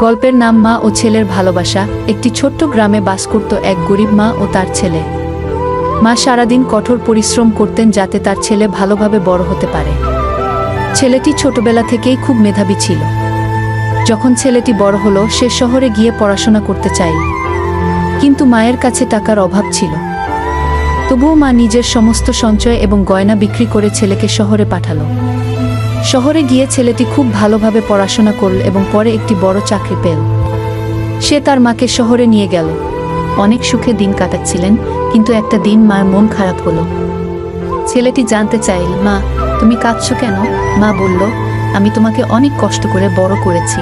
গল্পের নাম মা ও ছেলের ভালোবাসা। একটি ছোট্ট গ্রামে বাস করত এক গরিব মা ও তার ছেলে। মা সারাদিন কঠোর পরিশ্রম করতেন যাতে তার ছেলে ভালোভাবে বড় হতে পারে। ছেলেটি ছোটবেলা থেকেই খুব মেধাবী ছিল। যখন ছেলেটি বড় হলো, সে শহরে গিয়ে পড়াশোনা করতে চাইল, কিন্তু মায়ের কাছে টাকার অভাব ছিল। তবুও মা নিজের সমস্ত সঞ্চয় এবং গয়না বিক্রি করে ছেলেকে শহরে পাঠালো। শহরে গিয়ে ছেলেটি খুব ভালোভাবে পড়াশোনা করল এবং পরে একটি বড় চাকরি পেল। সে তার মাকে শহরে নিয়ে গেল। অনেক সুখে দিন কাটাচ্ছিলেন, কিন্তু একটা দিন মার মন খারাপ হলো। ছেলেটি জানতে চাইল, মা, তুমি কাঁদছো কেন? মা বলল, আমি তোমাকে অনেক কষ্ট করে বড় করেছি,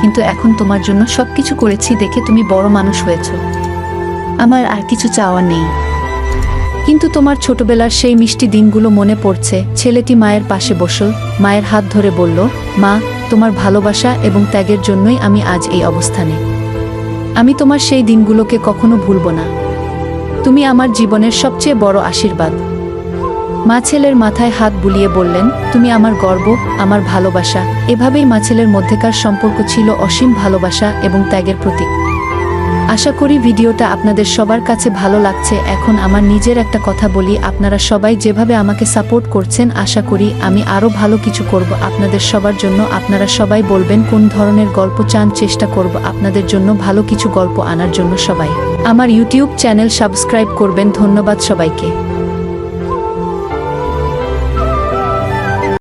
কিন্তু এখন তোমার জন্য সবকিছু করেছি দেখে তুমি বড় মানুষ হয়েছ। আমার আর কিছু চাওয়া নেই, কিন্তু তোমার ছোটবেলার সেই মিষ্টি দিনগুলো মনে পড়ছে। ছেলেটি মায়ের পাশে বসল, মায়ের হাত ধরে বলল, মা, তোমার ভালোবাসা এবং ত্যাগের জন্যই আমি আজ এই অবস্থানে। আমি তোমার সেই দিনগুলোকে কখনো ভুলব না। তুমি আমার জীবনের সবচেয়ে বড় আশীর্বাদ। মা ছেলের মাথায় হাত বুলিয়ে বললেন, তুমি আমার গর্ব, আমার ভালোবাসা। এভাবেই মা ছেলের মধ্যেকার সম্পর্ক ছিল অসীম ভালোবাসা এবং ত্যাগের প্রতীক। আশা করি ভিডিওটা আপনাদের সবার কাছে ভালো লাগছে। এখন আমার নিজের একটা কথা বলি, আপনারা সবাই যেভাবে আমাকে সাপোর্ট করছেন, আশা করি আমি আরও ভালো কিছু করব আপনাদের সবার জন্য। আপনারা সবাই বলবেন কোন ধরনের গল্প চান, চেষ্টা করব আপনাদের জন্য ভালো কিছু গল্প আনার জন্য। সবাই আমার ইউটিউব চ্যানেল সাবস্ক্রাইব করবেন। ধন্যবাদ সবাইকে।